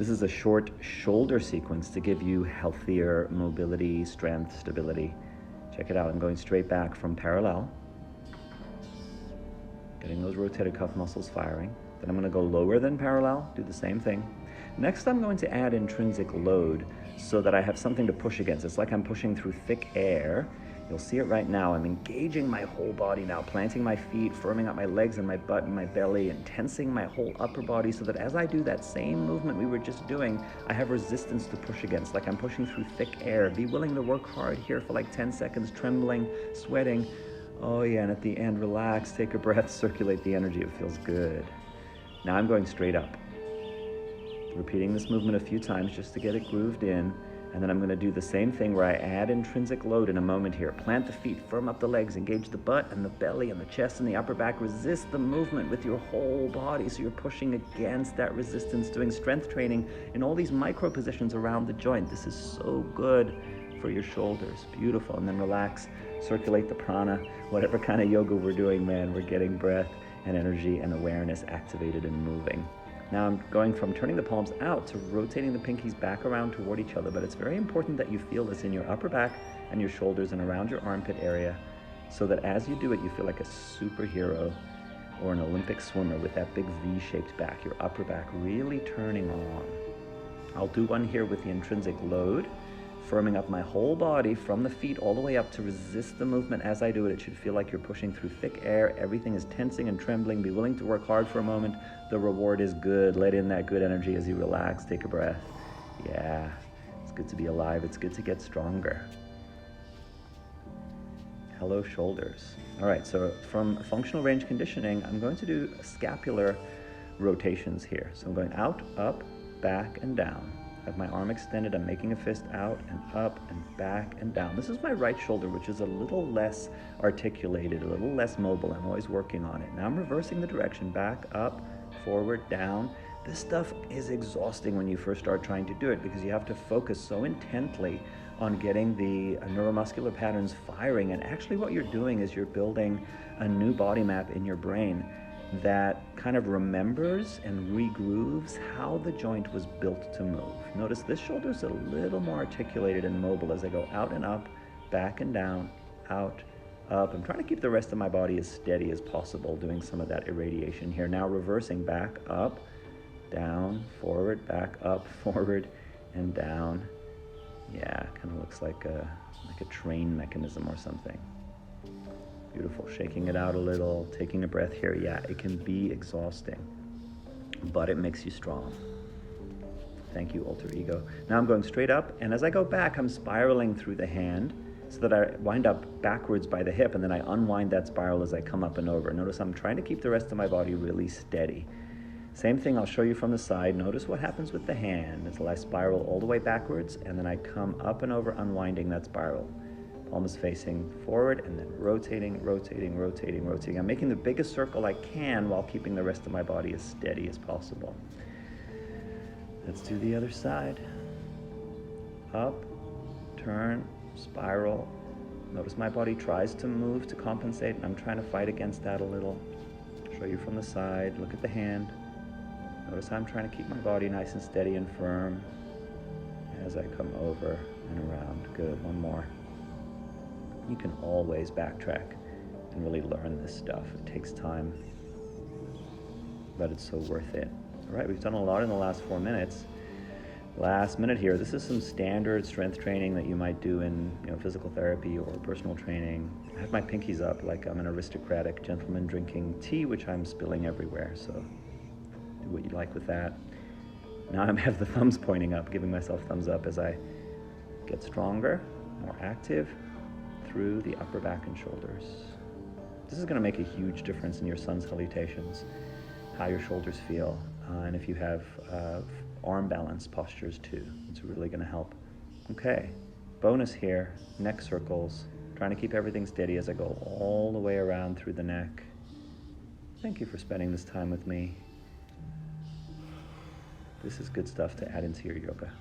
This is a short shoulder sequence to give you healthier mobility, strength, stability. Check it out. I'm going straight back from parallel, getting those rotator cuff muscles firing. Then I'm going to go lower than parallel, do the same thing. Next, I'm going to add intrinsic load so that I have something to push against. It's like I'm pushing through thick air. You'll see it right now. I'm engaging my whole body now, planting my feet, firming up my legs and my butt and my belly, and tensing my whole upper body so that as I do that same movement we were just doing, I have resistance to push against, like I'm pushing through thick air. Be willing to work hard here for like 10 seconds, trembling, sweating. Oh yeah, and at the end, relax, take a breath, circulate the energy. It feels good. Now I'm going straight up. Repeating this movement a few times just to get it grooved in. And then I'm going to do the same thing where I add intrinsic load in a moment here. Plant the feet, firm up the legs, engage the butt and the belly and the chest and the upper back. Resist the movement with your whole body. So you're pushing against that resistance, doing strength training in all these micro positions around the joint. This is so good for your shoulders. Beautiful. And then relax, circulate the prana. Whatever kind of yoga we're doing, man, we're getting breath and energy and awareness activated and moving. Now I'm going from turning the palms out to rotating the pinkies back around toward each other, but it's very important that you feel this in your upper back and your shoulders and around your armpit area so that as you do it, you feel like a superhero or an Olympic swimmer with that big V-shaped back, your upper back really turning on. I'll do one here with the intrinsic load, firming up my whole body from the feet all the way up to resist the movement as I do it. It should feel like you're pushing through thick air. Everything is tensing and trembling. Be willing to work hard for a moment. The reward is good. Let in that good energy as you relax. Take a breath. Yeah, it's good to be alive. It's good to get stronger. Hello, shoulders. All right, so from functional range conditioning, I'm going to do scapular rotations here. So I'm going out, up, back, and down. I have my arm extended, I'm making a fist out and up and back and down. This is my right shoulder, which is a little less articulated, a little less mobile. I'm always working on it. Now I'm reversing the direction, back, up, forward, down. This stuff is exhausting when you first start trying to do it because you have to focus so intently on getting the neuromuscular patterns firing. And actually what you're doing is you're building a new body map in your brain that kind of remembers and regrooves how the joint was built to move. Notice this shoulder's a little more articulated and mobile as I go out and up, back and down, out, up. I'm trying to keep the rest of my body as steady as possible, doing some of that irradiation here. Now reversing back, up, down, forward, back, up, forward, and down. Yeah, kind of looks like a train mechanism or something. Beautiful, shaking it out a little, taking a breath here. Yeah, it can be exhausting, but it makes you strong. Thank you, alter ego. Now I'm going straight up, and as I go back, I'm spiraling through the hand so that I wind up backwards by the hip, and then I unwind that spiral as I come up and over. Notice I'm trying to keep the rest of my body really steady. Same thing I'll show you from the side. Notice what happens with the hand until I spiral all the way backwards, and then I come up and over, unwinding that spiral. Palms facing forward and then rotating, rotating, rotating, rotating. I'm making the biggest circle I can while keeping the rest of my body as steady as possible. Let's do the other side. Up, turn, spiral. Notice my body tries to move to compensate, and I'm trying to fight against that a little. Show you from the side. Look at the hand. Notice how I'm trying to keep my body nice and steady and firm as I come over and around. Good, one more. You can always backtrack and really learn this stuff. It takes time, but it's so worth it. All right, we've done a lot in the last 4 minutes. Last minute here, this is some standard strength training that you might do in physical therapy or personal training. I have my pinkies up like I'm an aristocratic gentleman drinking tea, which I'm spilling everywhere, so do what you like with that. Now I have the thumbs pointing up, giving myself thumbs up as I get stronger, more active, through the upper back and shoulders. This is going to make a huge difference in your sun salutations, how your shoulders feel, and if you have arm balance postures too. It's really going to help. Okay, bonus here, neck circles, trying to keep everything steady as I go all the way around through the neck. Thank you for spending this time with me. This is good stuff to add into your yoga.